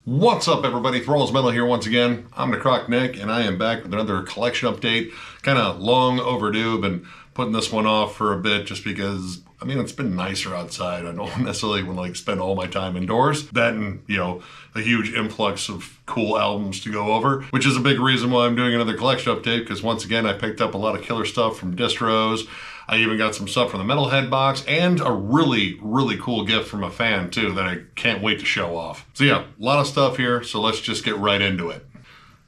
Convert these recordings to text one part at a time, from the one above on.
What's up, everybody? Thralls Metal here once again. I'm Necrotic Nick, and I am back with another collection update. Kind of long overdue. Been putting this one off for a bit just because, I mean, it's been nicer outside. I don't necessarily want to spend all my time indoors. That and, a huge influx of cool albums to go over, which is a big reason why I'm doing another collection update, because once again, I picked up a lot of killer stuff from distros. I even got some stuff from the Metalhead box and a really, really cool gift from a fan too that I can't wait to show off. So yeah, a lot of stuff here, so let's just get right into it.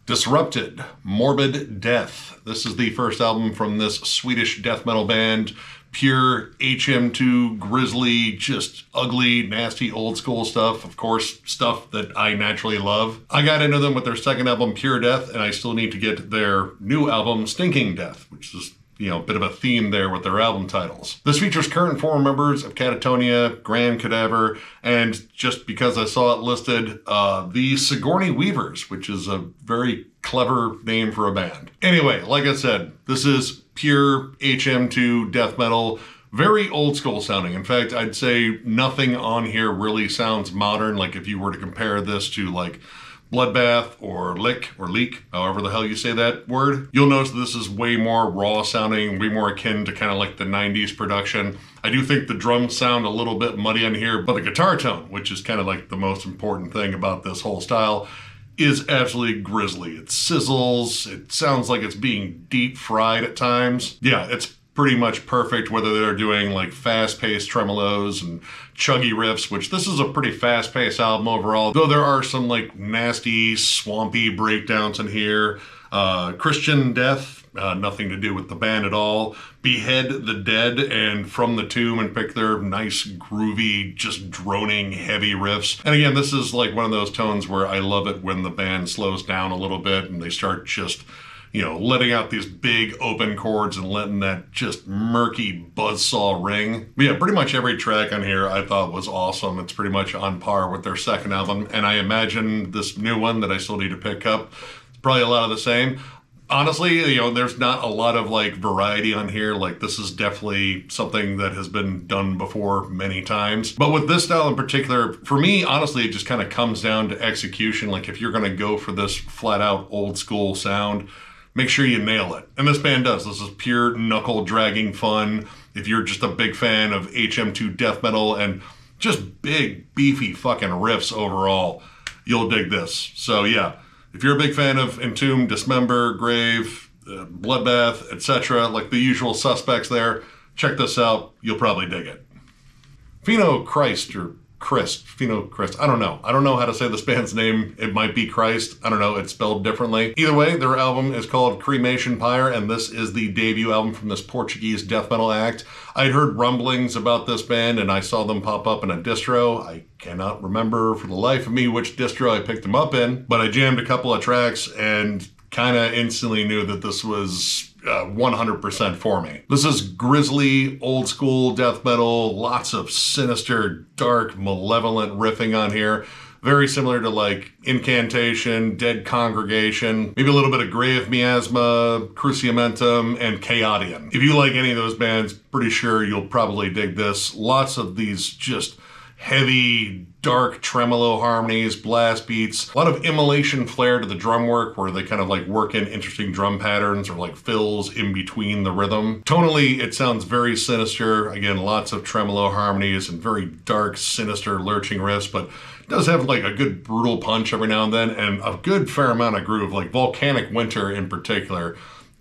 Disrupted, Morbid Death. This is the first album from this Swedish death metal band. Pure HM2, grisly, just ugly, nasty, old school stuff. Of course, stuff that I naturally love. I got into them with their second album, Pure Death, and I still need to get their new album, Stinking Death, which is a bit of a theme there with their album titles. This features current former members of Catatonia, Grand Cadaver, and just because I saw it listed, the Sigourney Weavers, which is a very clever name for a band. Anyway, like I said, this is pure HM2 death metal, very old school sounding. In fact, I'd say nothing on here really sounds modern. Like if you were to compare this to like Bloodbath or Leak, however the hell you say that word, you'll notice this is way more raw sounding, way more akin to kind of like the 90s production. I do think the drums sound a little bit muddy on here, but the guitar tone, which is kind of like the most important thing about this whole style, is absolutely grisly. It sizzles, it sounds like it's being deep fried at times. Yeah, it's pretty much perfect, whether they're doing like fast-paced tremolos and chuggy riffs, which this is a pretty fast-paced album overall, though there are some like nasty, swampy breakdowns in here. Christian Death, nothing to do with the band at all. Behead the Dead and From the Tomb in particular, nice, groovy, just droning, heavy riffs. And again, this is like one of those tones where I love it when the band slows down a little bit and they start just letting out these big open chords and letting that just murky buzzsaw ring. But yeah, pretty much every track on here I thought was awesome. It's pretty much on par with their second album, and I imagine this new one that I still need to pick up, it's probably a lot of the same. Honestly, there's not a lot of like variety on here. Like this is definitely something that has been done before many times. But with this style in particular, for me, honestly, it just kind of comes down to execution. Like if you're going to go for this flat out old school sound, make sure you nail it. And this band does. This is pure knuckle dragging fun. If you're just a big fan of HM2 death metal and just big, beefy fucking riffs overall, you'll dig this. So yeah, if you're a big fan of Entomb, Dismember, Grave, Bloodbath, etc., like the usual suspects there, check this out. You'll probably dig it. Phenocryst, or Phenocryst. I don't know. I don't know how to say this band's name. It might be Christ. I don't know. It's spelled differently. Either way, their album is called Cremation, Pyre, and this is the debut album from this Portuguese death metal act. I'd heard rumblings about this band, and I saw them pop up in a distro. I cannot remember for the life of me which distro I picked them up in, but I jammed a couple of tracks and kind of instantly knew that this was 100% for me. This is grisly, old school death metal, lots of sinister, dark, malevolent riffing on here. Very similar to like Incantation, Dead Congregation, maybe a little bit of Grave Miasma, Cruciamentum, and Chaotian. If you like any of those bands, pretty sure you'll probably dig this. Lots of these just heavy, dark tremolo harmonies, blast beats, a lot of immolation flair to the drum work where they kind of like work in interesting drum patterns or like fills in between the rhythm. Tonally, it sounds very sinister. Again, lots of tremolo harmonies and very dark, sinister, lurching riffs, but it does have like a good brutal punch every now and then and a good fair amount of groove, like Volcanic Winter in particular.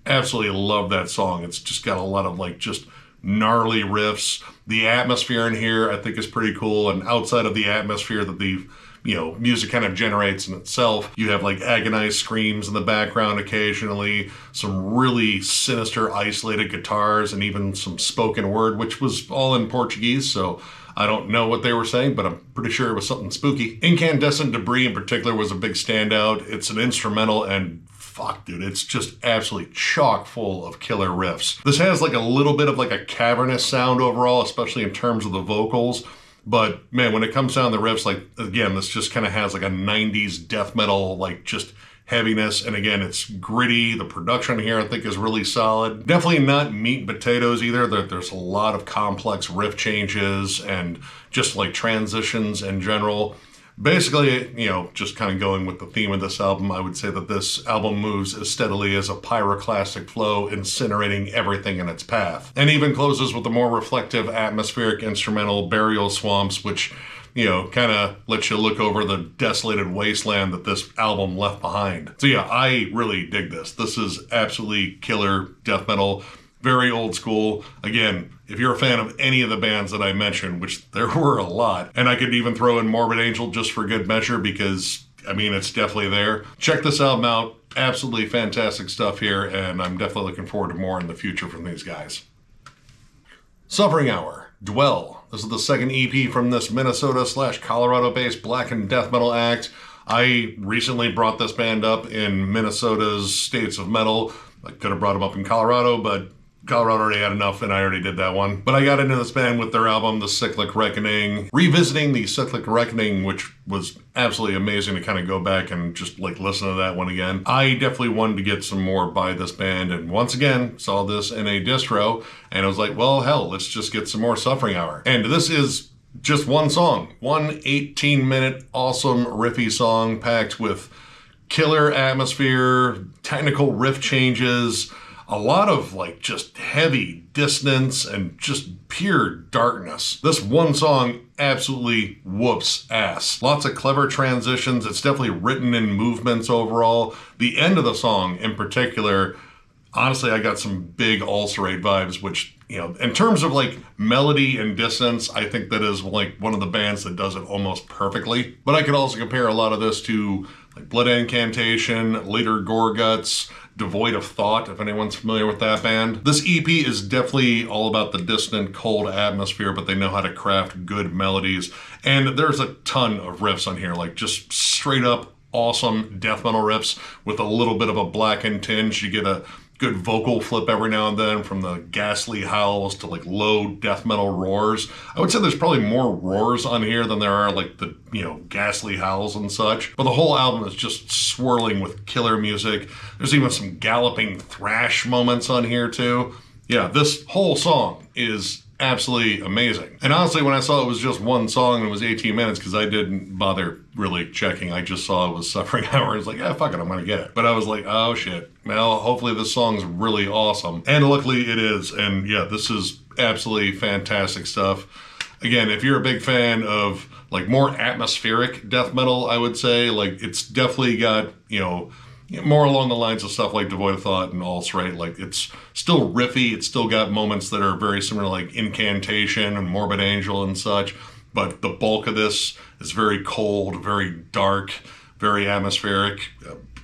Absolutely love that song. It's just got a lot of like just gnarly riffs. The atmosphere in here I think is pretty cool, and outside of the atmosphere that the music kind of generates in itself, you have like agonized screams in the background occasionally, some really sinister isolated guitars, and even some spoken word, which was all in Portuguese, so I don't know what they were saying, but I'm pretty sure it was something spooky. Incandescent Debris in particular was a big standout. It's an instrumental, and fuck, dude, it's just absolutely chock full of killer riffs. This has like a little bit of like a cavernous sound overall, especially in terms of the vocals. But man, when it comes down to the riffs, like again, this just kind of has like a 90s death metal, like just heaviness. And again, it's gritty. The production here I think is really solid. Definitely not meat and potatoes either. There's a lot of complex riff changes and just like transitions in general. Basically, you know, just kind of going with the theme of this album, I would say that this album moves as steadily as a pyroclastic flow, incinerating everything in its path. And even closes with a more reflective, atmospheric instrumental, Burial Swamps, which, you know, kind of lets you look over the desolated wasteland that this album left behind. So yeah, I really dig this. This is absolutely killer death metal. Very old school. Again, if you're a fan of any of the bands that I mentioned, which there were a lot, and I could even throw in Morbid Angel just for good measure because, I mean, it's definitely there. Check this album out. Absolutely fantastic stuff here, and I'm definitely looking forward to more in the future from these guys. Suffering Hour, Dwell. This is the second EP from this Minnesota/Colorado-based black and death metal act. I recently brought this band up in Minnesota's States of Metal. I could have brought them up in Colorado, but Colorado already had enough, and I already did that one. But I got into this band with their album, The Cyclic Reckoning. Revisiting The Cyclic Reckoning, which was absolutely amazing to kind of go back and just like listen to that one again. I definitely wanted to get some more by this band, and once again, saw this in a distro, and I was like, well, hell, let's just get some more Suffering Hour. And this is just one song. One 18-minute awesome riffy song packed with killer atmosphere, technical riff changes, a lot of like just heavy dissonance and just pure darkness. This one song absolutely whoops ass. Lots of clever transitions. It's definitely written in movements overall. The end of the song in particular, honestly, I got some big ulcerate vibes, which, you know, in terms of like melody and dissonance, I think that is like one of the bands that does it almost perfectly. But I could also compare a lot of this to like Blood Incantation, later Gorguts, Devoid of Thought, if anyone's familiar with that band. This EP is definitely all about the dissonant, cold atmosphere, but they know how to craft good melodies. And there's a ton of riffs on here, like just straight up awesome death metal riffs with a little bit of a blackened tinge. You get a good vocal flip every now and then, from the ghastly howls to like low death metal roars. I would say there's probably more roars on here than there are like the, you know, ghastly howls and such. But the whole album is just swirling with killer music. There's even some galloping thrash moments on here too. Yeah, this whole song is absolutely amazing. And honestly, when I saw it was just one song and it was 18 minutes, because I didn't bother really checking, I just saw it was Suffering Hour. I was like, yeah, fuck it, I'm gonna get it. But I was like, oh shit, well, hopefully this song's really awesome. And luckily it is. And yeah, this is absolutely fantastic stuff. Again, if you're a big fan of like more atmospheric death metal, I would say, like, it's definitely got, you know, more along the lines of stuff like Devoid of Thought and Ulcerate. Like, it's still riffy. It's still got moments that are very similar, like Incantation and Morbid Angel and such. But the bulk of this is very cold, very dark, very atmospheric,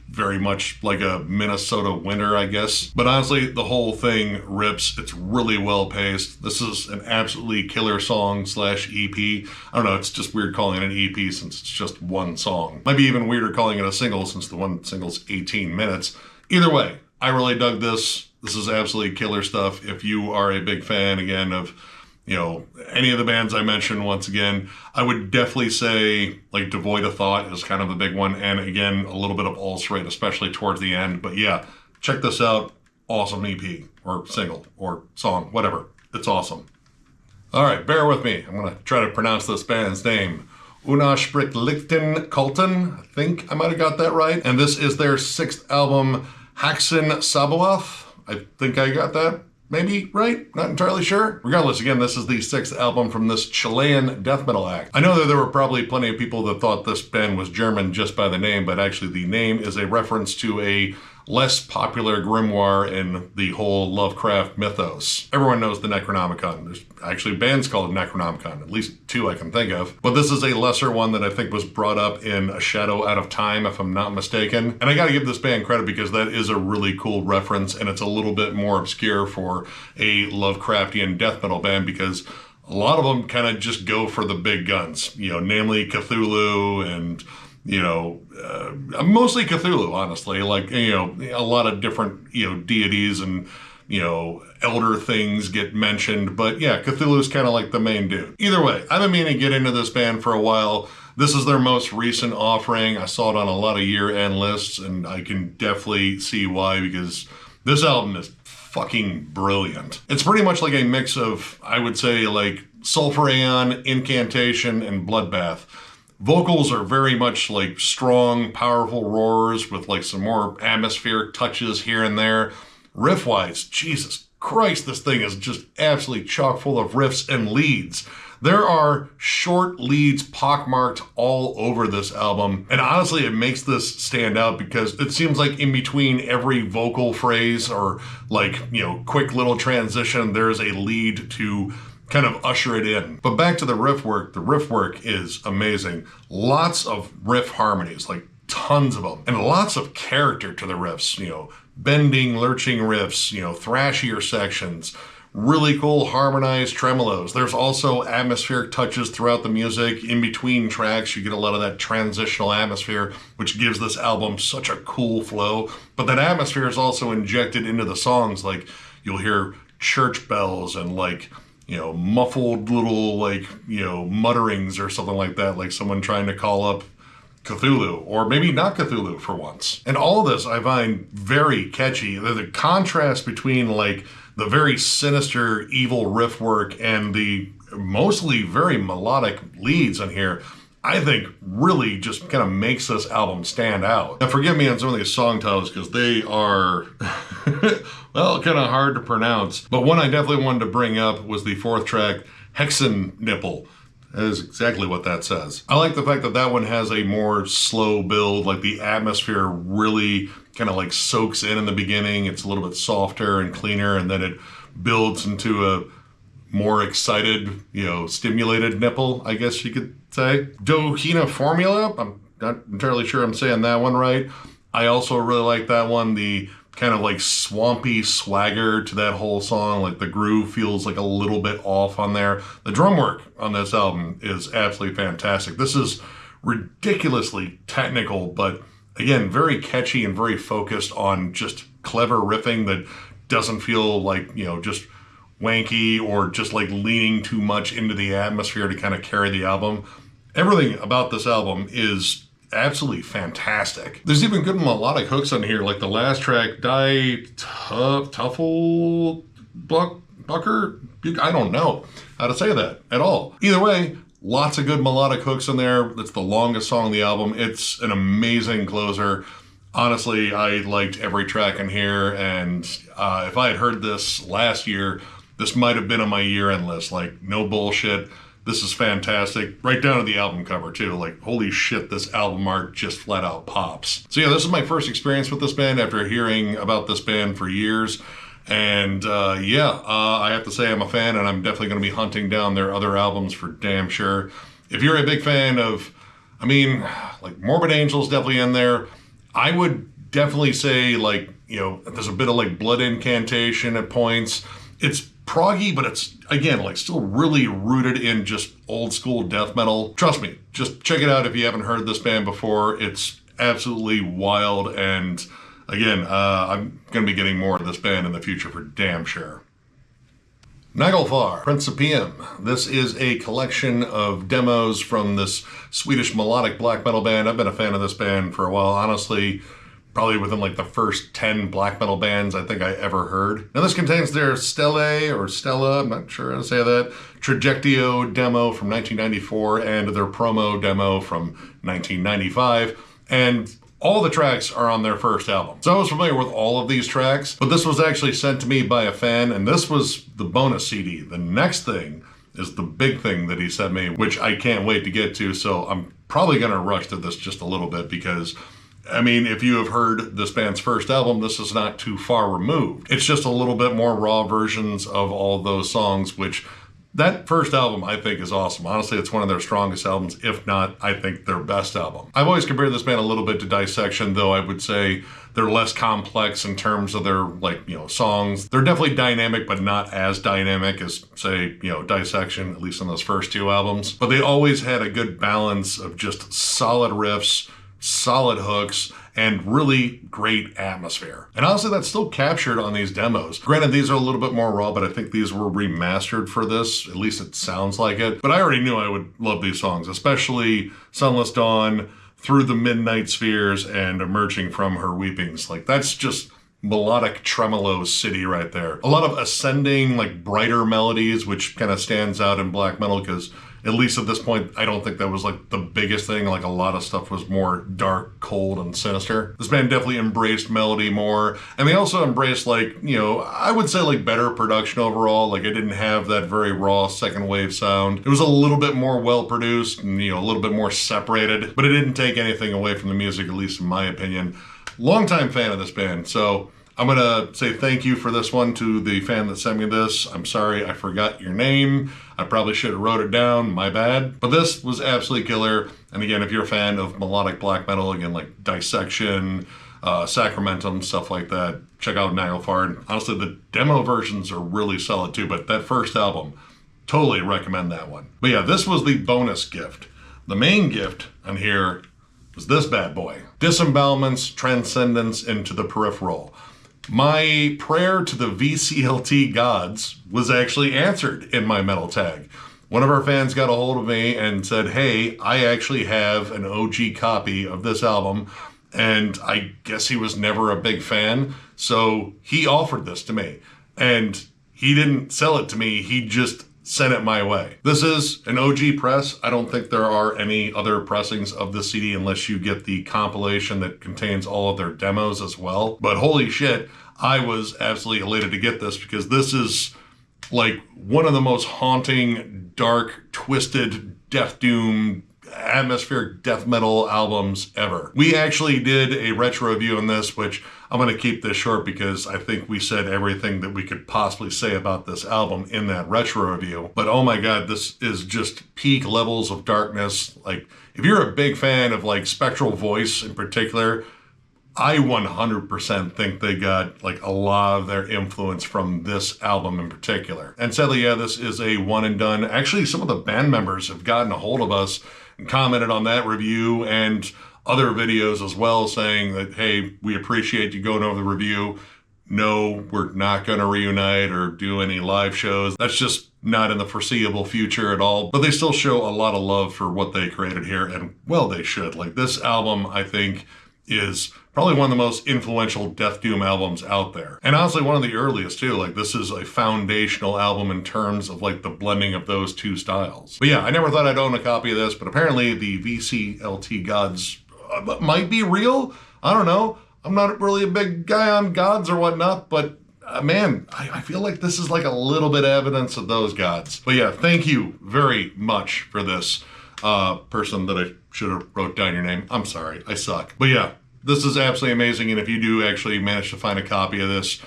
very much like a Minnesota winter, I guess. But honestly, the whole thing rips. It's really well paced. This is an absolutely killer song / EP. I don't know, it's just weird calling it an EP since it's just one song. Might be even weirder calling it a single since the one single's 18 minutes. Either way, I really dug this. This is absolutely killer stuff. If you are a big fan, again, of, you know, any of the bands I mentioned, once again, I would definitely say like Devoid of Thought is kind of the big one. And again, a little bit of Ulcerate, especially towards the end. But yeah, check this out. Awesome EP or single or song, whatever. It's awesome. All right, bear with me. I'm going to try to pronounce this band's name. Unaussprechlichen Kulten. I think I might have got that right. And this is their 6th album, Haxan Sabaoth. I think I got that maybe right? Not entirely sure. Regardless, again, this is the 6th album from this Chilean death metal act. I know that there were probably plenty of people that thought this band was German just by the name, but actually the name is a reference to a less popular grimoire in the whole Lovecraft mythos. Everyone knows the Necronomicon. There's actually bands called Necronomicon, at least 2 I can think of. But this is a lesser one that I think was brought up in A Shadow Out of Time, if I'm not mistaken. And I gotta give this band credit because that is a really cool reference, and it's a little bit more obscure for a Lovecraftian death metal band because a lot of them kind of just go for the big guns, you know, namely Cthulhu and, you know, mostly Cthulhu, honestly. Like, you know, a lot of different, you know, deities and, you know, elder things get mentioned. But yeah, Cthulhu's kind of like the main dude. Either way, I've been meaning to get into this band for a while. This is their most recent offering. I saw it on a lot of year-end lists, and I can definitely see why, because this album is fucking brilliant. It's pretty much like a mix of, I would say, like Sulphur Aeon, Incantation, and Bloodbath. Vocals are very much like strong, powerful roars with like some more atmospheric touches here and there. Riff-wise, Jesus Christ, this thing is just absolutely chock full of riffs and leads. There are short leads pockmarked all over this album, and honestly, it makes this stand out because it seems like in between every vocal phrase or like, quick little transition, there's a lead to kind of usher it in. But back to the riff work is amazing. Lots of riff harmonies, like tons of them, and lots of character to the riffs, bending, lurching riffs, thrashier sections, really cool harmonized tremolos. There's also atmospheric touches throughout the music. In between tracks, you get a lot of that transitional atmosphere, which gives this album such a cool flow. But that atmosphere is also injected into the songs. Like, you'll hear church bells and like, muffled little like, mutterings or something like that, like someone trying to call up Cthulhu, or maybe not Cthulhu for once. And all of this I find very catchy. The contrast between like the very sinister, evil riff work and the mostly very melodic leads in here, I think really just kind of makes this album stand out. Now forgive me on some of these song titles because they are, well, kind of hard to pronounce. But one I definitely wanted to bring up was the fourth track, Haxan Nipple. That is exactly what that says. I like the fact that that one has a more slow build, like the atmosphere really kind of like soaks in the beginning. It's a little bit softer and cleaner, and then it builds into a more excited, stimulated nipple, I guess you could say. Dohina Formula, I'm not entirely sure I'm saying that one right. I also really like that one. The kind of like swampy swagger to that whole song, like the groove feels like a little bit off on there. The drum work on this album is absolutely fantastic. This is ridiculously technical, but again, very catchy and very focused on just clever riffing that doesn't feel like, just wanky or just like leaning too much into the atmosphere to kind of carry the album. Everything about this album is absolutely fantastic. There's even good melodic hooks on here, like the last track, Tuffle Bucker? I don't know how to say that at all. Either way, lots of good melodic hooks in there. It's the longest song on the album. It's an amazing closer. Honestly, I liked every track in here, and if I had heard this last year, this might have been on my year-end list. Like, no bullshit. This is fantastic. Right down to the album cover, too. Like, holy shit, this album art just flat out pops. So yeah, this is my first experience with this band after hearing about this band for years. And I have to say I'm a fan, and I'm definitely going to be hunting down their other albums for damn sure. If you're a big fan of, like Morbid Angel's definitely in there. I would definitely say, like, there's a bit of like Blood Incantation at points. It's proggy, but it's, again, like still really rooted in just old school death metal. Trust me, just check it out if you haven't heard this band before. It's absolutely wild, and again, I'm going to be getting more of this band in the future for damn sure. Naglfar Principium. This is a collection of demos from this Swedish melodic black metal band. I've been a fan of this band for a while, honestly. Probably within like the first 10 black metal bands I think I ever heard. Now this contains their Stella, I'm not sure how to say that, Trajectio demo from 1994 and their promo demo from 1995. And all the tracks are on their first album. So I was familiar with all of these tracks, but this was actually sent to me by a fan, and this was the bonus CD. The next thing is the big thing that he sent me, which I can't wait to get to, so I'm probably gonna rush through this just a little bit because if you have heard this band's first album, this is not too far removed. It's just a little bit more raw versions of all those songs, which that first album I think is awesome. Honestly, it's one of their strongest albums, if not, I think their best album. I've always compared this band a little bit to Dissection, though I would say they're less complex in terms of their, songs. They're definitely dynamic, but not as dynamic as, say, Dissection, at least on those first two albums. But they always had a good balance of just solid riffs, solid hooks, and really great atmosphere. And honestly, that's still captured on these demos. Granted, these are a little bit more raw, but I think these were remastered for this. At least it sounds like it. But I already knew I would love these songs, especially Sunless Dawn, Through the Midnight Spheres, and Emerging from Her Weepings. Like, that's just melodic tremolo city right there. A lot of ascending, brighter melodies, which kind of stands out in black metal because at least at this point, I don't think that was like the biggest thing. Like a lot of stuff was more dark, cold, and sinister. This band definitely embraced melody more, and they also embraced like, you know, I would say like better production overall. Like it didn't have that very raw second wave sound. It was a little bit more well produced and, you know, a little bit more separated, but it didn't take anything away from the music, at least in my opinion. Longtime fan of this band, so I'm gonna say thank you for this one to the fan that sent me this. I'm sorry I forgot your name. I probably should have wrote it down, my bad. But this was absolutely killer. And again, if you're a fan of melodic black metal, again, like Dissection, Sacramentum, stuff like that, check out Naglfar. And honestly, the demo versions are really solid too, but that first album, totally recommend that one. But yeah, this was the bonus gift. The main gift on here was this bad boy. Disembowelment Transcendence into the Peripheral. My prayer to the VCLT gods was actually answered in my metal tag. One of our fans got a hold of me and said, hey, I actually have an OG copy of this album, and I guess he was never a big fan, so he offered this to me. And he didn't sell it to me, he just sent it my way. This is an OG press. I don't think there are any other pressings of the CD unless you get the compilation that contains all of their demos as well. But holy shit, I was absolutely elated to get this because this is like one of the most haunting, dark, twisted, death doom, atmospheric death metal albums ever. We actually did a retro review on this, which I'm going to keep this short because I think we said everything that we could possibly say about this album in that retro review. But oh my god, this is just peak levels of darkness. Like, if you're a big fan of like Spectral Voice in particular, I 100% think they got like a lot of their influence from this album in particular. And sadly, yeah, this is a one and done. Actually, some of the band members have gotten a hold of us and commented on that review and other videos as well, saying that, hey, we appreciate you going over the review. No, we're not going to reunite or do any live shows. That's just not in the foreseeable future at all. But they still show a lot of love for what they created here, and well, they should. Like, this album, I think, is probably one of the most influential death doom albums out there. And honestly, one of the earliest too. Like, this is a foundational album in terms of like the blending of those two styles. But yeah, I never thought I'd own a copy of this, but apparently the VCLT gods might be real. I don't know. I'm not really a big guy on gods or whatnot, but man, I feel like this is like a little bit of evidence of those gods. But yeah, thank you very much for this person that I should have wrote down your name. I'm sorry, I suck. But yeah, this is absolutely amazing, and if you do actually manage to find a copy of this,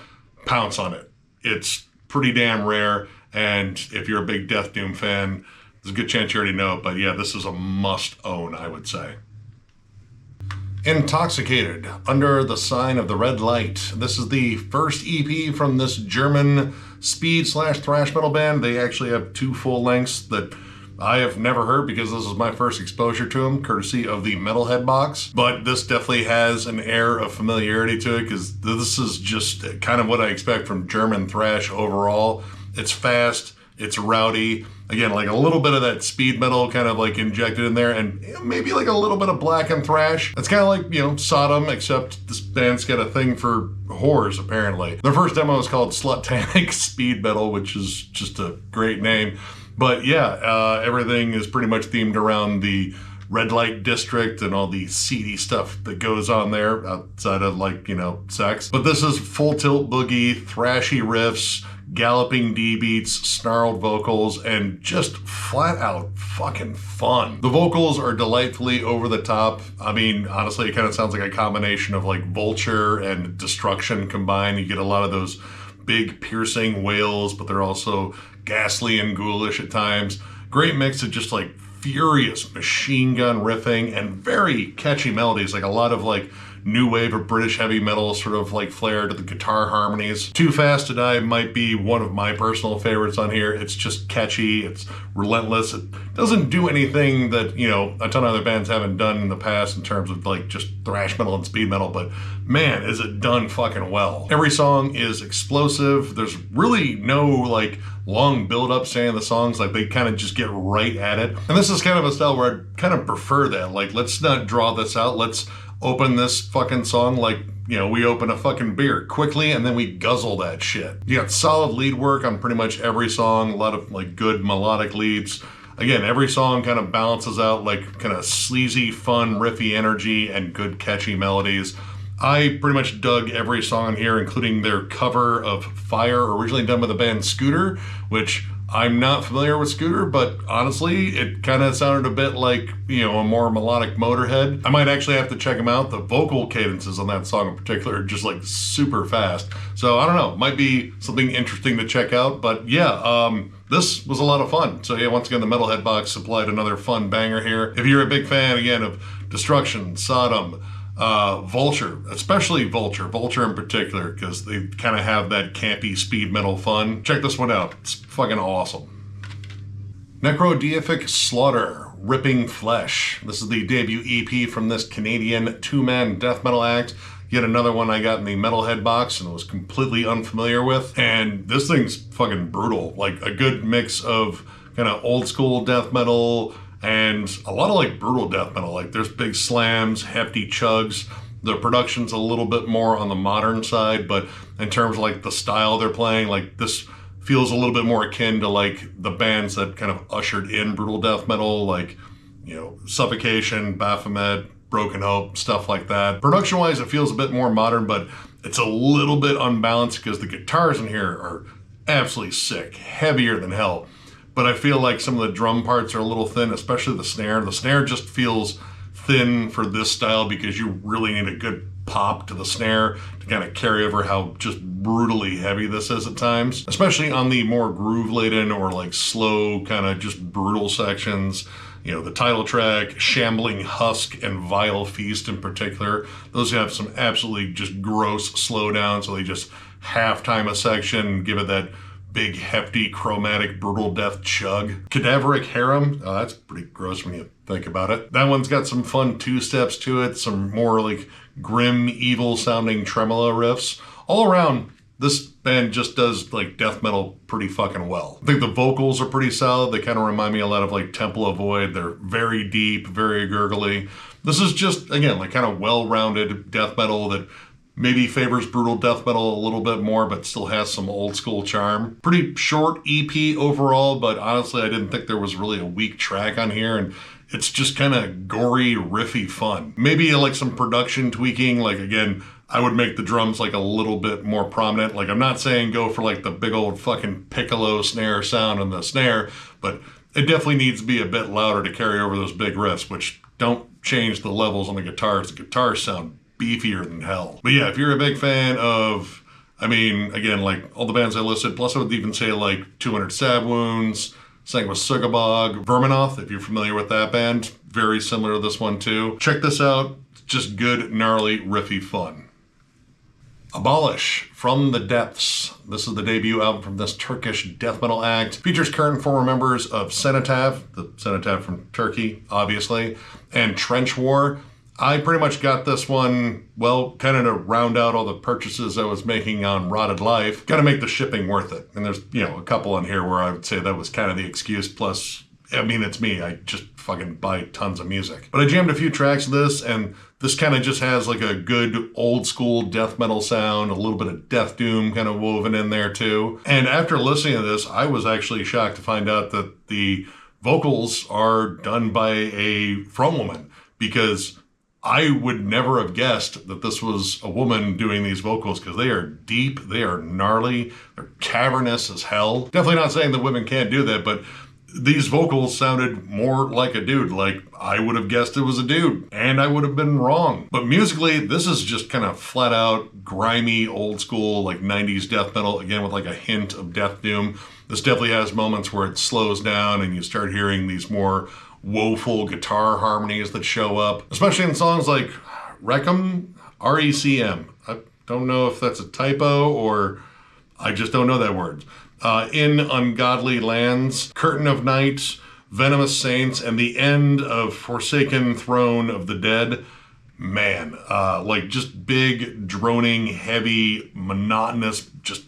pounce on it. It's pretty damn rare, and if you're a big Death Doom fan, there's a good chance you already know it, but yeah, this is a must-own, I would say. Intoxicated, Under the Sign of the Red Light. This is the first EP from this German speed/thrash metal band. They actually have two full lengths that I have never heard because this is my first exposure to them, courtesy of the Metalhead box. But this definitely has an air of familiarity to it because this is just kind of what I expect from German thrash overall. It's fast, it's rowdy. Again, like a little bit of that speed metal kind of like injected in there, and maybe like a little bit of black and thrash. It's kind of like, you know, Sodom, except this band's got a thing for whores, apparently. Their first demo is called Slutanic Speed Metal, which is just a great name. But yeah, everything is pretty much themed around the red light district and all the seedy stuff that goes on there outside of, like, you know, sex. But this is full tilt boogie, thrashy riffs, galloping D beats, snarled vocals, and just flat out fucking fun. The vocals are delightfully over the top. I mean, honestly, it kind of sounds like a combination of like Vulture and Destruction combined. You get a lot of those big piercing wails, but they're also ghastly and ghoulish at times. Great mix of just like furious machine gun riffing and very catchy melodies, like a lot of like new wave of British heavy metal sort of like flair to the guitar harmonies. Too Fast to Die might be one of my personal favorites on here. It's just catchy, it's relentless. It doesn't do anything that, you know, a ton of other bands haven't done in the past in terms of like just thrash metal and speed metal, but man, is it done fucking well. Every song is explosive. There's really no like long build-up saying the songs, like they kind of just get right at it. And this is kind of a style where I kind of prefer that. Like, let's not draw this out. Let's open this fucking song like, you know, we open a fucking beer quickly and then we guzzle that shit. You got solid lead work on pretty much every song, a lot of like good melodic leads. again, every song kind of balances out like kind of sleazy, fun, riffy energy and good catchy melodies. I pretty much dug every song here, including their cover of Fire, originally done by the band Scooter, which I'm not familiar with Scooter, but honestly, it kind of sounded a bit like, you know, a more melodic Motorhead. I might actually have to check them out. The vocal cadences on that song in particular are just like super fast. So I don't know, might be something interesting to check out. But yeah, this was a lot of fun. So yeah, once again, the Metalhead box supplied another fun banger here. If you're a big fan, again, of Destruction, Sodom, Vulture, especially Vulture in particular, because they kind of have that campy speed metal fun. Check this one out. It's fucking awesome. Necrodeific Slaughter, Ripping Flesh. This is the debut EP from this Canadian two-man death metal act. Yet another one I got in the Metalhead box and was completely unfamiliar with. And this thing's fucking brutal. Like a good mix of kind of old school death metal and a lot of like brutal death metal. Like there's big slams, hefty chugs. The production's a little bit more on the modern side, but in terms of like the style they're playing, like this feels a little bit more akin to like the bands that kind of ushered in brutal death metal, like, you know, Suffocation, Baphomet, Broken Hope, stuff like that. Production-wise, it feels a bit more modern, but it's a little bit unbalanced because the guitars in here are absolutely sick, heavier than hell. But I feel like some of the drum parts are a little thin, especially the snare. The snare just feels thin for this style because you really need a good pop to the snare to kind of carry over how just brutally heavy this is at times, especially on the more groove-laden or like slow kind of just brutal sections. You know, the title track, Shambling Husk and Vile Feast in particular, those have some absolutely just gross slowdown, so they just half-time a section, give it that big, hefty, chromatic, brutal death chug. Cadaveric Harem, that's pretty gross when you think about it. That one's got some fun two-steps to it, some more like grim, evil-sounding tremolo riffs. All around, this band just does like death metal pretty fucking well. I think the vocals are pretty solid. They kind of remind me a lot of like Temple of Void. They're very deep, very gurgly. This is just, again, like kind of well-rounded death metal that maybe favors brutal death metal a little bit more, but still has some old school charm. Pretty short EP overall, but honestly, I didn't think there was really a weak track on here, and it's just kind of gory, riffy fun. Maybe like some production tweaking, like again, I would make the drums like a little bit more prominent. Like I'm not saying go for like the big old fucking piccolo snare sound on the snare, but it definitely needs to be a bit louder to carry over those big riffs, which don't change the levels on the guitars. The guitars sound beefier than hell. But yeah, if you're a big fan of, I mean, again, like all the bands I listed, plus I would even say like 200 Stab Wounds, sang with Sugabog, Verminoth, if you're familiar with that band, very similar to this one too. Check this out, just good, gnarly, riffy fun. Abolish, From the Depths. This is the debut album from this Turkish death metal act. Features current and former members of Cenotaph, the Cenotaph from Turkey, obviously, and Trench War. I pretty much got this one, well, kind of to round out all the purchases I was making on Rotted Life. Got to make the shipping worth it. And there's, you know, a couple on here where I would say that was kind of the excuse. Plus, I mean, it's me. I just fucking buy tons of music. But I jammed a few tracks of this, and this kind of just has like a good old school death metal sound, a little bit of death doom kind of woven in there too. And after listening to this, I was actually shocked to find out that the vocals are done by a front woman, because I would never have guessed that this was a woman doing these vocals, because they are deep, they are gnarly, they're cavernous as hell. Definitely not saying that women can't do that, but these vocals sounded more like a dude. Like I would have guessed it was a dude, and I would have been wrong. But musically, this is just kind of flat out grimy, old school, like 90s death metal, again with like a hint of death doom. This definitely has moments where it slows down and you start hearing these more woeful guitar harmonies that show up, especially in songs like Recm, R-E-C-M. I don't know if that's a typo or I just don't know that word. In Ungodly Lands, Curtain of Night, Venomous Saints, and the end of Forsaken Throne of the Dead. Man, like just big, droning, heavy, monotonous, just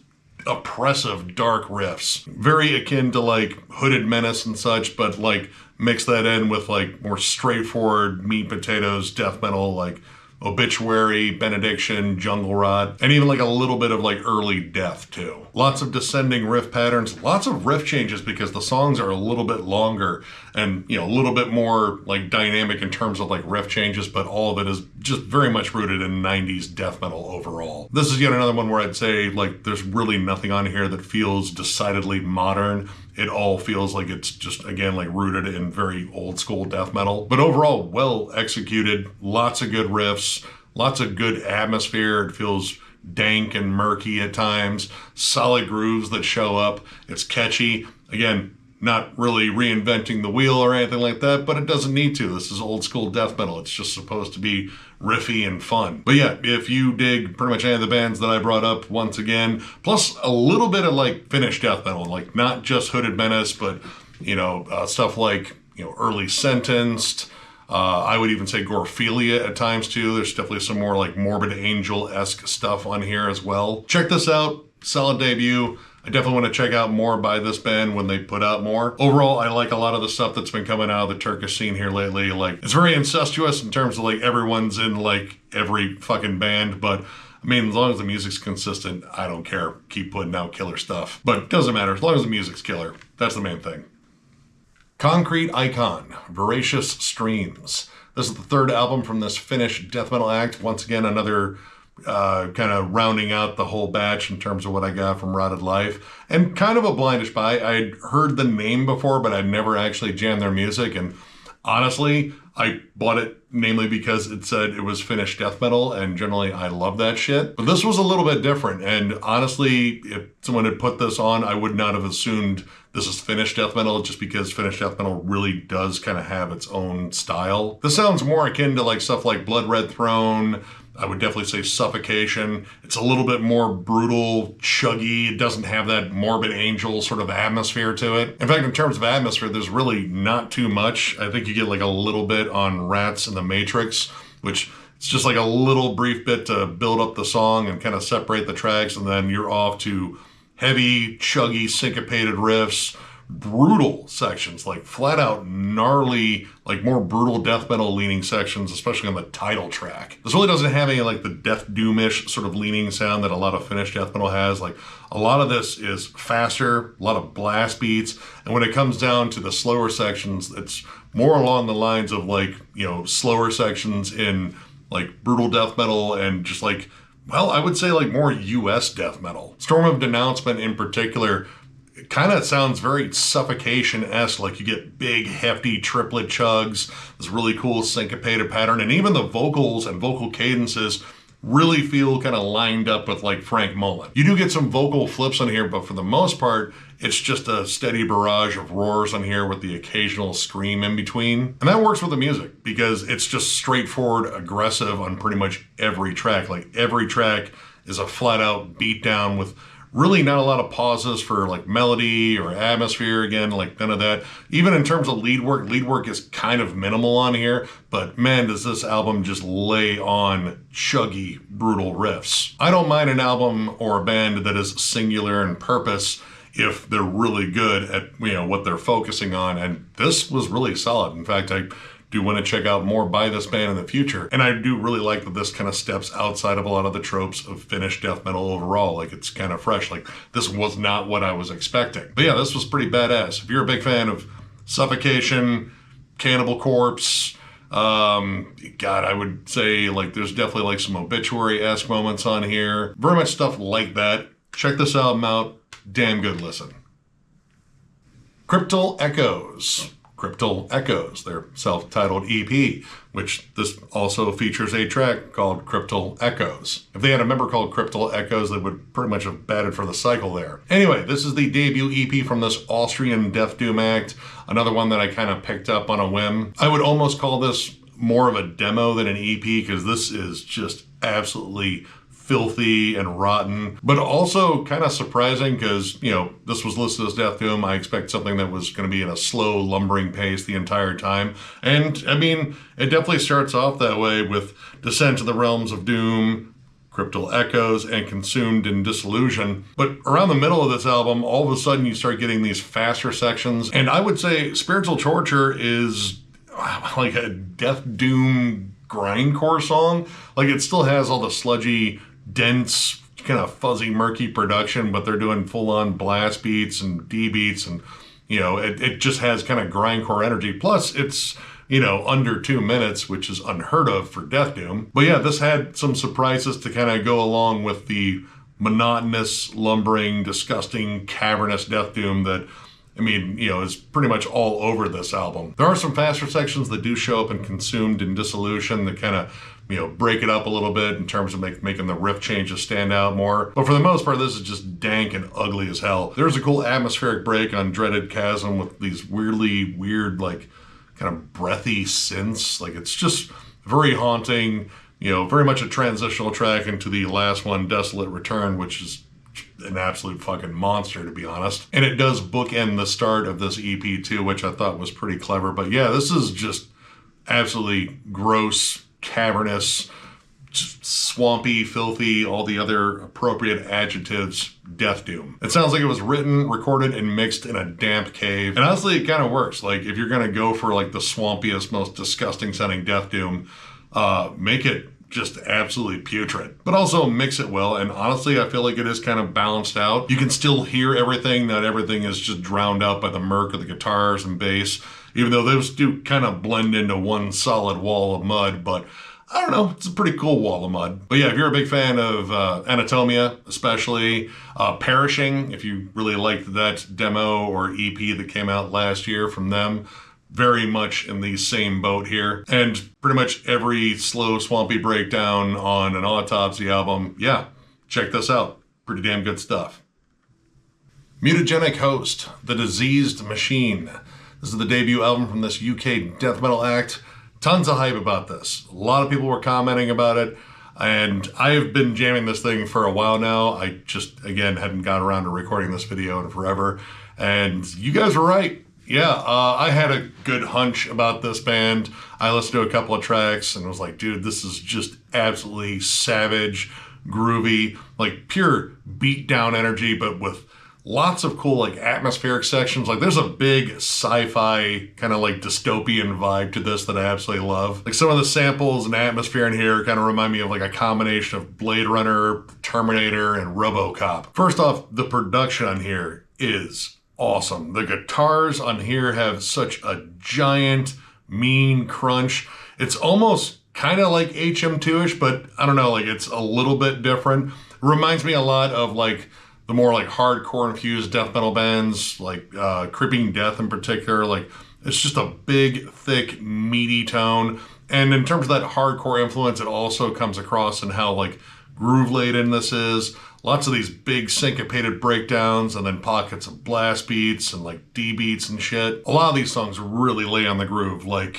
oppressive, dark riffs. Very akin to like Hooded Menace and such, but like mix that in with like more straightforward meat potatoes death metal, like Obituary, Benediction, Jungle Rot, and even like a little bit of like early death too. Lots of descending riff patterns, lots of riff changes because the songs are a little bit longer and, you know, a little bit more like dynamic in terms of like riff changes, but all of it is just very much rooted in 90s death metal overall. This is yet another one where I'd say like there's really nothing on here that feels decidedly modern. It all feels like it's just, again, like rooted in very old school death metal. But overall, well executed, lots of good riffs, lots of good atmosphere. It feels dank and murky at times, solid grooves that show up. It's catchy. Again, not really reinventing the wheel or anything like that, but it doesn't need to. This is old school death metal. It's just supposed to be riffy and fun. But yeah, if you dig pretty much any of the bands that I brought up once again, plus a little bit of like Finnish death metal, like not just Hooded Menace, but you know, stuff like, you know, Early Sentenced. I would even say Gorephilia at times too. There's definitely some more like Morbid Angel-esque stuff on here as well. Check this out. Solid debut. I definitely want to check out more by this band when they put out more. Overall, I like a lot of the stuff that's been coming out of the Turkish scene here lately. Like, it's very incestuous in terms of like everyone's in like every fucking band, but I mean, as long as the music's consistent, I don't care. Keep putting out killer stuff. But it doesn't matter, as long as the music's killer. That's the main thing. Concrete Icon, Voracious Streams. This is the third album from this Finnish death metal act. Once again, another kind of rounding out the whole batch in terms of what I got from Rotted Life. And kind of a blindish buy. I'd heard the name before, but I'd never actually jammed their music. And honestly, I bought it namely because it said it was Finnish death metal, and generally I love that shit. But this was a little bit different, and honestly, if someone had put this on, I would not have assumed this is Finnish death metal, just because Finnish death metal really does kind of have its own style. This sounds more akin to like stuff like Blood Red Throne. I would definitely say Suffocation. It's a little bit more brutal, chuggy. It doesn't have that Morbid Angel sort of atmosphere to it. In fact, in terms of atmosphere, there's really not too much. I think you get like a little bit on Rats and the Matrix, which it's just like a little brief bit to build up the song and kind of separate the tracks, and then you're off to heavy, chuggy, syncopated riffs, brutal sections, like flat out gnarly, like more brutal death metal leaning sections, especially on the title track. This really doesn't have any like the death doomish sort of leaning sound that a lot of Finnish death metal has. Like a lot of this is faster, a lot of blast beats, and when it comes down to the slower sections, it's more along the lines of like, you know, slower sections in like brutal death metal and just like, well, I would say like more US death metal. Storm of Denouncement in particular, it kind of sounds very Suffocation-esque, like you get big, hefty triplet chugs, this really cool syncopated pattern, and even the vocals and vocal cadences really feel kind of lined up with like Frank Mullen. You do get some vocal flips on here, but for the most part, it's just a steady barrage of roars on here with the occasional scream in between. And that works with the music because it's just straightforward, aggressive on pretty much every track. Like every track is a flat out beatdown with really not a lot of pauses for like melody or atmosphere. Again, like none of that. Even in terms of lead work is kind of minimal on here, but man, does this album just lay on chuggy, brutal riffs. I don't mind an album or a band that is singular in purpose if they're really good at, you know, what they're focusing on, and this was really solid. In fact, I do want to check out more by this band in the future. And I do really like that this kind of steps outside of a lot of the tropes of Finnish death metal overall. Like it's kind of fresh. Like this was not what I was expecting. But yeah, this was pretty badass. If you're a big fan of Suffocation, Cannibal Corpse, God, I would say like there's definitely like some Obituary-esque moments on here. Very much stuff like that. Check this album out. Damn good listen. Cryptal Echoes. Cryptal Echoes, their self-titled EP, which this also features a track called Cryptal Echoes. If they had a member called Cryptal Echoes, they would pretty much have batted for the cycle there. Anyway, this is the debut EP from this Austrian death doom act, another one that I kind of picked up on a whim. I would almost call this more of a demo than an EP because this is just absolutely filthy and rotten, but also kind of surprising because, you know, this was listed as death doom. I expect something that was going to be in a slow, lumbering pace the entire time. And I mean, it definitely starts off that way with Descent to the Realms of Doom, Cryptal Echoes, and Consumed in Disillusion. But around the middle of this album, all of a sudden you start getting these faster sections. And I would say Spiritual Torture is like a death doom grindcore song. Like, it still has all the sludgy, dense, kind of fuzzy, murky production, but they're doing full-on blast beats and D beats, and, you know, it just has kind of grindcore energy. Plus, it's, you know, under 2 minutes, which is unheard of for Death Doom. But yeah, this had some surprises to kind of go along with the monotonous, lumbering, disgusting, cavernous Death Doom that, I mean, you know, is pretty much all over this album. There are some faster sections that do show up in Consumed and Dissolution that kind of, you know, break it up a little bit in terms of making the riff changes stand out more. But for the most part, this is just dank and ugly as hell. There's a cool atmospheric break on Dreaded Chasm with these weirdly weird, like, kind of breathy synths. Like, it's just very haunting, you know, very much a transitional track into the last one, Desolate Return, which is an absolute fucking monster, to be honest. And it does bookend the start of this EP too, which I thought was pretty clever. But yeah, this is just absolutely gross, cavernous, just swampy, filthy, all the other appropriate adjectives Death Doom. It sounds like it was written, recorded, and mixed in a damp cave. And honestly, it kind of works. Like, if you're gonna go for like the swampiest, most disgusting sounding Death Doom, make it just absolutely putrid, but also mix it well. And honestly, I feel like it is kind of balanced out. You can still hear everything. Not everything is just drowned out by the murk of the guitars and bass, even though those do kind of blend into one solid wall of mud. But I don't know, it's a pretty cool wall of mud. But yeah, if you're a big fan of Anatomia, especially Perishing, if you really liked that demo or EP that came out last year from them, very much in the same boat here. And pretty much every slow, swampy breakdown on an Autopsy album, yeah, check this out. Pretty damn good stuff. Mutagenic Host, The Diseased Machine. This is the debut album from this UK death metal act. Tons of hype about this. A lot of people were commenting about it, and I have been jamming this thing for a while now. I just, again, hadn't got around to recording this video in forever. And you guys were right. Yeah, I had a good hunch about this band. I listened to a couple of tracks and was like, dude, this is just absolutely savage, groovy, like pure beatdown energy, but with lots of cool like atmospheric sections. Like, there's a big sci-fi kind of like dystopian vibe to this that I absolutely love. Like, some of the samples and atmosphere in here kind of remind me of like a combination of Blade Runner, Terminator, and RoboCop. First off, the production on here is awesome. The guitars on here have such a giant, mean crunch. It's almost kind of like HM2-ish, but I don't know, like, it's a little bit different. It reminds me a lot of like the more like hardcore infused death metal bands, like Creeping Death in particular. Like, it's just a big, thick, meaty tone. And in terms of that hardcore influence, it also comes across in how like groove laden this is. Lots of these big syncopated breakdowns and then pockets of blast beats and like D beats and shit. A lot of these songs really lay on the groove, like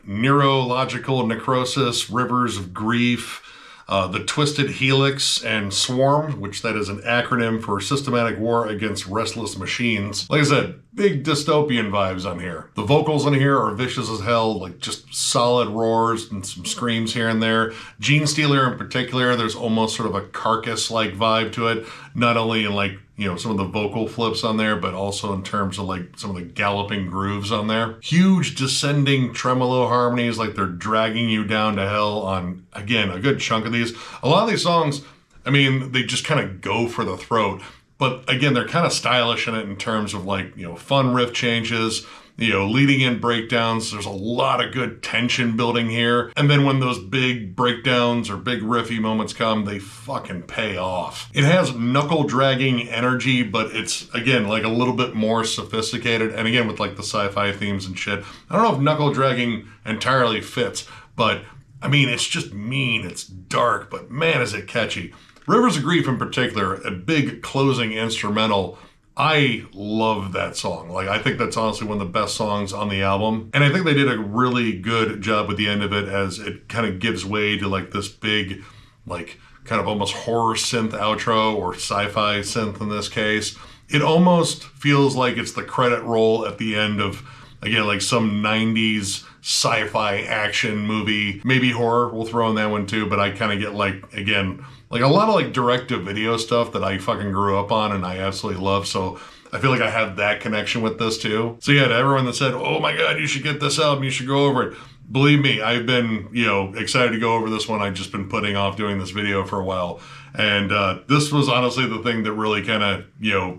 Neurological Necrosis, Rivers of Grief, The Twisted Helix, and Swarm, which that is an acronym for Systematic War Against Restless Machines. Like I said, big dystopian vibes on here. The vocals on here are vicious as hell, like just solid roars and some screams here and there. Gene Stealer in particular, there's almost sort of a Carcass-like vibe to it, not only in like, you know, some of the vocal flips on there, but also in terms of like some of the galloping grooves on there. Huge descending tremolo harmonies, like they're dragging you down to hell on, again, a good chunk of these. A lot of these songs, I mean, they just kind of go for the throat. But again, they're kind of stylish in it in terms of like, you know, fun riff changes, you know, leading in breakdowns. There's a lot of good tension building here. And then when those big breakdowns or big riffy moments come, they fucking pay off. It has knuckle dragging energy, but it's, again, like a little bit more sophisticated. And again, with like the sci-fi themes and shit. I don't know if knuckle dragging entirely fits, but I mean, it's just mean, it's dark, but man, is it catchy. Rivers of Grief in particular, a big closing instrumental. I love that song. Like, I think that's honestly one of the best songs on the album. And I think they did a really good job with the end of it, as it kind of gives way to like this big, like kind of almost horror synth outro, or sci-fi synth in this case. It almost feels like it's the credit roll at the end of, again, like some 90s sci-fi action movie, maybe horror, we'll throw in that one too, but I kind of get like, again, like a lot of like direct-to-video stuff that I fucking grew up on and I absolutely love, so I feel like I have that connection with this too. So yeah, to everyone that said, oh my god, you should get this album, you should go over it. believe me, I've been, excited to go over this one. I've just been putting off doing this video for a while. And this was honestly the thing that really kind of,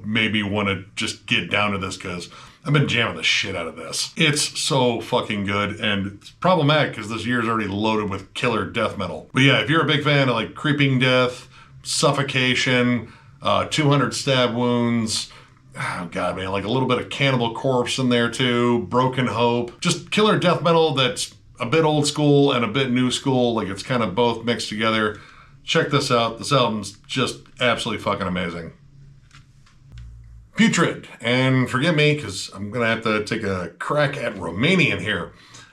made me want to just get down to this, because I've been jamming the shit out of this. It's so fucking good, and it's problematic because this year's already loaded with killer death metal. But yeah, if you're a big fan of like Creeping Death, Suffocation, 200 Stab Wounds, oh god man, like a little bit of Cannibal Corpse in there too, Broken Hope, just killer death metal that's a bit old school and a bit new school, like it's kind of both mixed together. Check this out, this album's just absolutely fucking amazing. Putred, and forgive me because I'm gonna have to take a crack at Romanian here.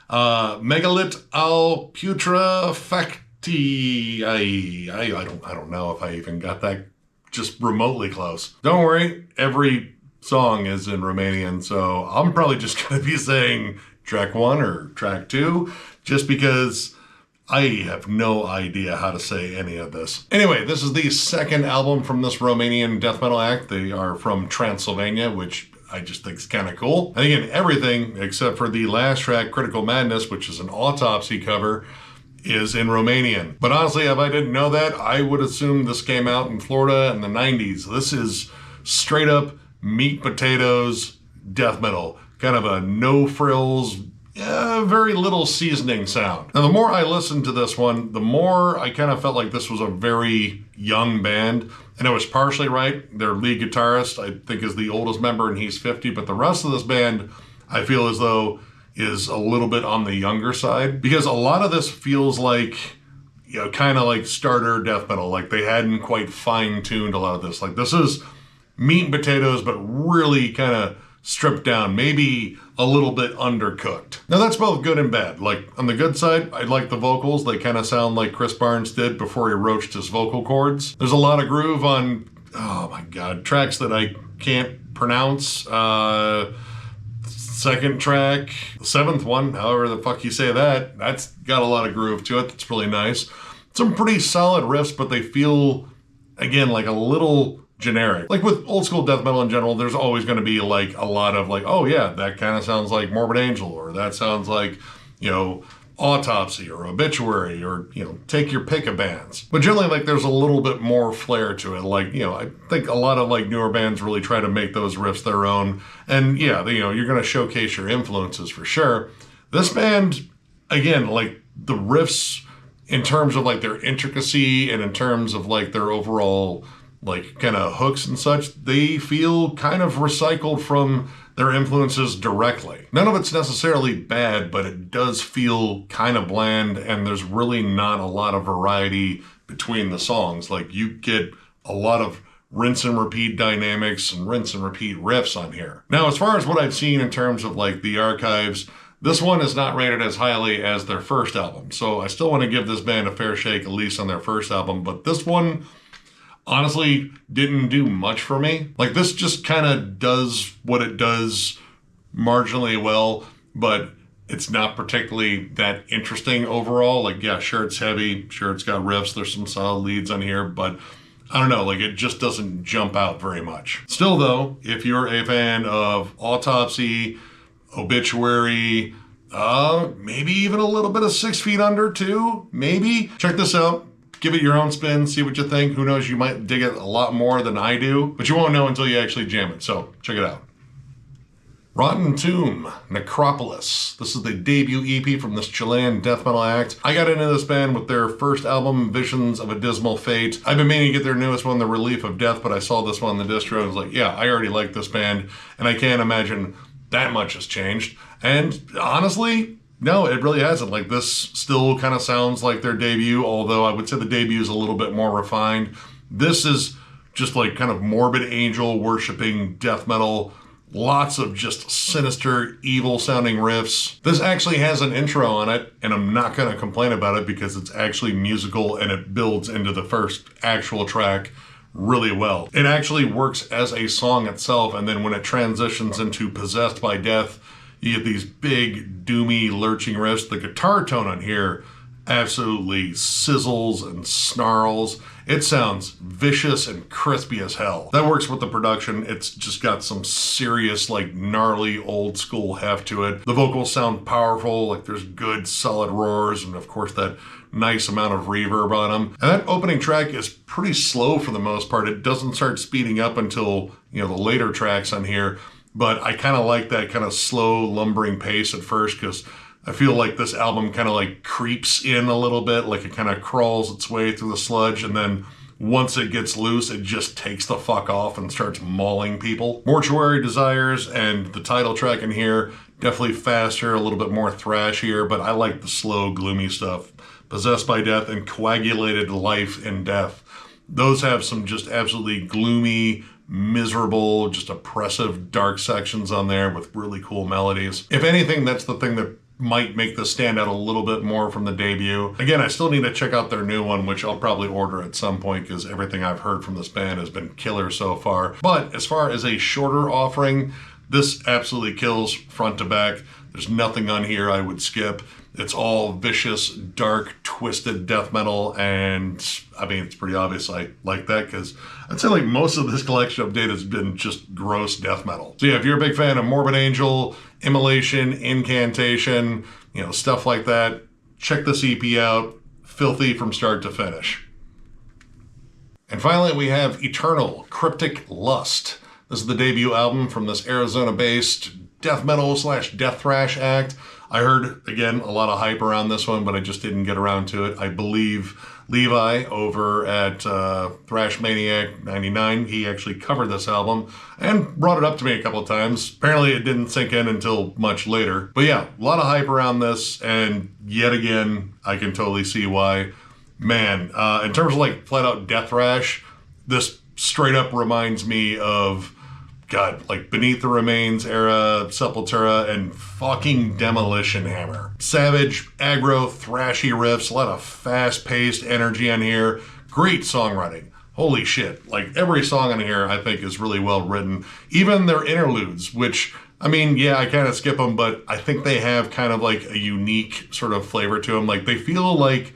Megalit al Putrefacției. I don't know if I even got that just remotely close. Don't worry, every song is in Romanian, so I'm probably just gonna be saying track 1 or track 2, just because I have no idea how to say any of this. Anyway, this is the second album from this Romanian death metal act. They are from Transylvania, which I just think is kind of cool. And again, everything except for the last track, Critical Madness, which is an Autopsy cover, is in Romanian. But honestly, if I didn't know that, I would assume this came out in Florida in the 90s. This is straight up meat potatoes death metal. Kind of a no frills, very little seasoning sound. Now, the more I listened to this one, the more I kind of felt like this was a very young band. And it was partially right. Their lead guitarist, I think, is the oldest member, and he's 50. But the rest of this band, I feel as though, is a little bit on the younger side. Because a lot of this feels like, kind of like starter death metal. Like they hadn't quite fine-tuned a lot of this. Like this is meat and potatoes, but really kind of stripped down, maybe a little bit undercooked. Now that's both good and bad. Like on the good side, I like the vocals. They kind of sound like Chris Barnes did before he roached his vocal cords. There's a lot of groove on, oh my God, tracks that I can't pronounce. Second track, the 7th one, however the fuck you say that, that's got a lot of groove to it. That's really nice. Some pretty solid riffs, but they feel, again, like a little generic. Like with old school death metal in general, there's always going to be like a lot of like, oh yeah, that kind of sounds like Morbid Angel, or that sounds like, Autopsy or Obituary, or, take your pick of bands. But generally, like, there's a little bit more flair to it. Like, I think a lot of like newer bands really try to make those riffs their own. And yeah, you're going to showcase your influences for sure. This band, again, like the riffs in terms of like their intricacy and in terms of like their overall like kind of hooks and such, they feel kind of recycled from their influences directly. None of it's necessarily bad, but it does feel kind of bland, and there's really not a lot of variety between the songs. Like you get a lot of rinse and repeat dynamics and rinse and repeat riffs on here. Now, as far as what I've seen in terms of like the archives, this one is not rated as highly as their first album. So I still want to give this band a fair shake, at least on their first album, but this one honestly didn't do much for me. Like this just kind of does what it does marginally well, but it's not particularly that interesting overall. Like, yeah, sure, it's heavy, sure, it's got riffs, there's some solid leads on here, but I don't know, like it just doesn't jump out very much. Still though, if you're a fan of Autopsy, Obituary, maybe even a little bit of 6 Feet Under too, maybe, check this out. Give it your own spin, see what you think. Who knows, you might dig it a lot more than I do, but you won't know until you actually jam it, so check it out. Rotten Tomb, Necropolis. This is the debut EP from this Chilean death metal act. I got into this band with their first album, Visions of a Dismal Fate. I've been meaning to get their newest one, The Relief of Death, but I saw this one in the distro and was like, yeah, I already like this band, and I can't imagine that much has changed. And honestly, no, it really hasn't. Like this still kind of sounds like their debut, although I would say the debut is a little bit more refined. This is just like kind of morbid angel worshiping death metal. Lots of just sinister, evil sounding riffs. This actually has an intro on it, and I'm not going to complain about it because it's actually musical and it builds into the first actual track really well. It actually works as a song itself, and then when it transitions into Possessed by Death, you get these big, doomy, lurching riffs. The guitar tone on here absolutely sizzles and snarls. It sounds vicious and crispy as hell. That works with the production. It's just got some serious, like, gnarly old school heft to it. The vocals sound powerful, like there's good solid roars, and of course that nice amount of reverb on them. And that opening track is pretty slow for the most part. It doesn't start speeding up until, you know, the later tracks on here. But I kind of like that kind of slow, lumbering pace at first, because I feel like this album kind of like creeps in a little bit, like it kind of crawls its way through the sludge, and then once it gets loose, it just takes the fuck off and starts mauling people. Mortuary Desires and the title track in here, definitely faster, a little bit more thrashier, but I like the slow, gloomy stuff. Possessed by Death and Coagulated Life in Death. Those have some just absolutely gloomy, miserable, just oppressive, dark sections on there with really cool melodies. If anything, that's the thing that might make this stand out a little bit more from the debut. Again, I still need to check out their new one, which I'll probably order at some point because everything I've heard from this band has been killer so far. But as far as a shorter offering, this absolutely kills front to back. There's nothing on here I would skip. It's all vicious, dark, twisted death metal, and I mean, it's pretty obvious I like that because I'd say like most of this collection update has been just gross death metal. So yeah, if you're a big fan of Morbid Angel, Immolation, Incantation, you know, stuff like that, check this EP out. Filthy from start to finish. And finally, we have Eternal, Cryptic Lust. This is the debut album from this Arizona-based death metal / death thrash act. I heard, again, a lot of hype around this one, but I just didn't get around to it. I believe Levi over at Thrash Maniac 99, he actually covered this album and brought it up to me a couple of times. Apparently it didn't sink in until much later. But yeah, a lot of hype around this, and yet again, I can totally see why. Man, in terms of like flat out death thrash, this straight up reminds me of God, like Beneath the Remains era, Sepultura, and fucking Demolition Hammer. Savage, aggro, thrashy riffs, a lot of fast-paced energy on here. Great songwriting. Holy shit. Like, every song on here, I think, is really well written. Even their interludes, which, I mean, yeah, I kind of skip them, but I think they have kind of like a unique sort of flavor to them. Like, they feel like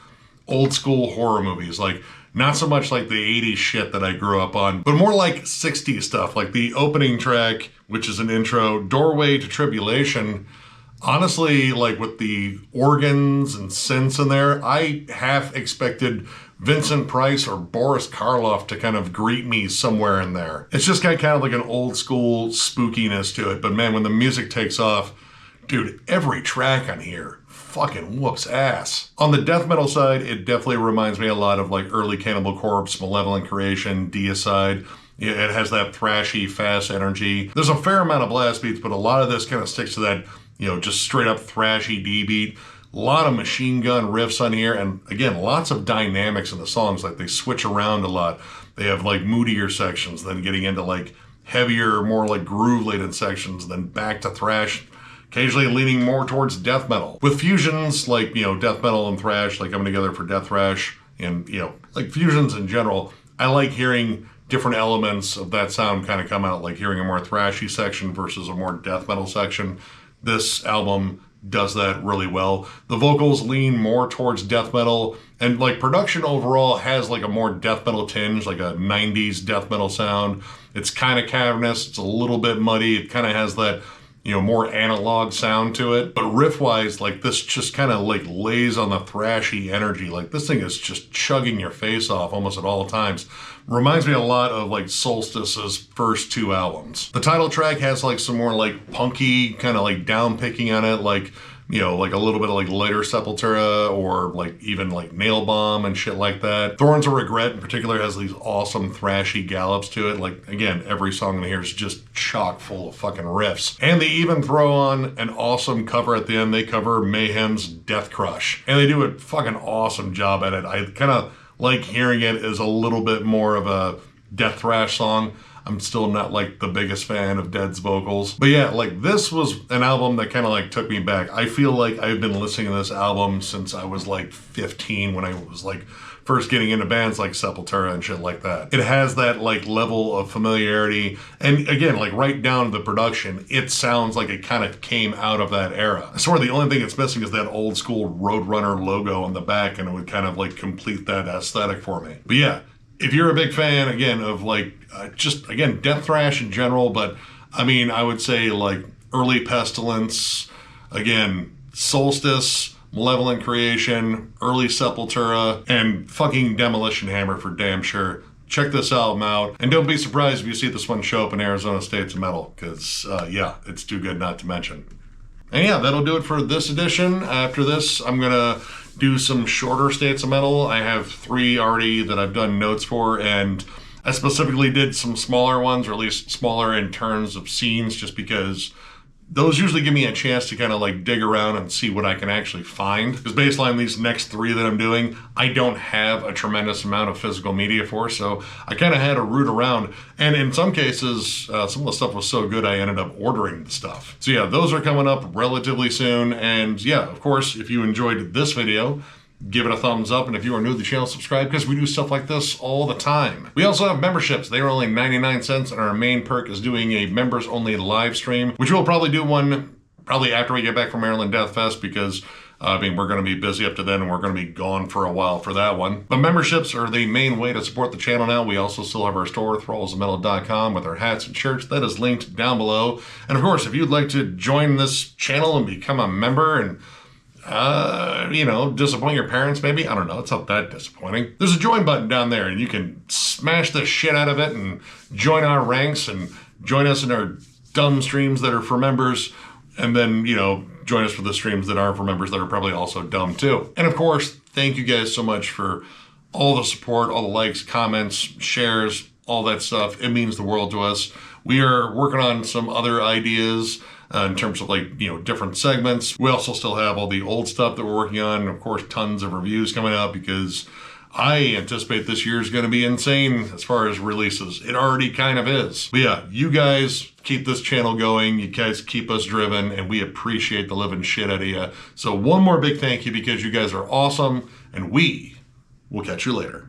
old school horror movies. Like, not so much like the 80s shit that I grew up on, but more like 60s stuff, like the opening track, which is an intro, Doorway to Tribulation. Honestly, like with the organs and synths in there, I half expected Vincent Price or Boris Karloff to kind of greet me somewhere in there. It's just got kind of like an old school spookiness to it, but man, when the music takes off, dude, every track on here fucking whoops ass. On the death metal side, it definitely reminds me a lot of like early Cannibal Corpse, Malevolent Creation, Deicide. It has that thrashy, fast energy. There's a fair amount of blast beats, but a lot of this kind of sticks to that, you know, just straight up thrashy D beat. A lot of machine gun riffs on here, and again, lots of dynamics in the songs. Like they switch around a lot. They have like moodier sections, then getting into like heavier, more like groove-laden sections, then back to thrash, occasionally leaning more towards death metal. With fusions like, you know, death metal and thrash, like coming together for death thrash, and, you know, like fusions in general, I like hearing different elements of that sound kind of come out, like hearing a more thrashy section versus a more death metal section. This album does that really well. The vocals lean more towards death metal, and like production overall has like a more death metal tinge, like a 90s death metal sound. It's kind of cavernous, it's a little bit muddy, it kind of has that, you know, more analog sound to it. But riff-wise, like this just kind of like lays on the thrashy energy. Like this thing is just chugging your face off almost at all times. Reminds me a lot of like Solstice's first two albums. The title track has like some more like punky kind of like down picking on it, like, you know, like a little bit of like later Sepultura or like even like Nail Bomb and shit like that. Thorns of Regret in particular has these awesome thrashy gallops to it. Like, again, every song in here is just chock full of fucking riffs. And they even throw on an awesome cover at the end. They cover Mayhem's Death Crush. And they do a fucking awesome job at it. I kind of like hearing it as a little bit more of a death thrash song. I'm still not like the biggest fan of Dead's vocals. But yeah, like this was an album that kind of like took me back. I feel like I've been listening to this album since I was like 15 when I was like first getting into bands like Sepultura and shit like that. It has that like level of familiarity, and again, like right down to the production, it sounds like it kind of came out of that era. I swear the only thing it's missing is that old school Roadrunner logo on the back, and it would kind of like complete that aesthetic for me. But yeah, if you're a big fan, again, of like, just, again, Death Thrash in general, but I mean, I would say like early Pestilence, again, Solstice, Malevolent Creation, early Sepultura, and fucking Demolition Hammer for damn sure. Check this album out, and don't be surprised if you see this one show up in Arizona States of Metal, because, yeah, it's too good not to mention. And yeah, that'll do it for this edition. After this, I'm going to do some shorter States of Metal. I have 3 already that I've done notes for, and I specifically did some smaller ones, or at least smaller in terms of scenes, just because those usually give me a chance to kind of like dig around and see what I can actually find. Because baseline, these next 3 that I'm doing, I don't have a tremendous amount of physical media for, so I kind of had to root around. And in some cases, some of the stuff was so good I ended up ordering the stuff. So yeah, those are coming up relatively soon. And yeah, of course, if you enjoyed this video, give it a thumbs up, and if you are new to the channel, subscribe, because we do stuff like this all the time. We also have memberships. They are only 99 cents, and our main perk is doing a members-only live stream, which we'll probably do one probably after we get back from Maryland Death Fest, because I mean, we're going to be busy up to then, and we're going to be gone for a while for that one. But memberships are the main way to support the channel now. We also still have our store, thrallsofmetal.com, with our hats and shirts. That is linked down below. And of course, if you'd like to join this channel and become a member and you know, disappoint your parents maybe? I don't know, it's not that disappointing. There's a join button down there, and you can smash the shit out of it and join our ranks and join us in our dumb streams that are for members, and then, you know, join us for the streams that aren't for members that are probably also dumb too. And of course, thank you guys so much for all the support, all the likes, comments, shares, all that stuff. It means the world to us. We are working on some other ideas in terms of like, you know, different segments. We also still have all the old stuff that we're working on. And of course, tons of reviews coming out, because I anticipate this year is going to be insane as far as releases. It already kind of is. But yeah, you guys keep this channel going. You guys keep us driven, and we appreciate the living shit out of you. So one more big thank you, because you guys are awesome, and we will catch you later.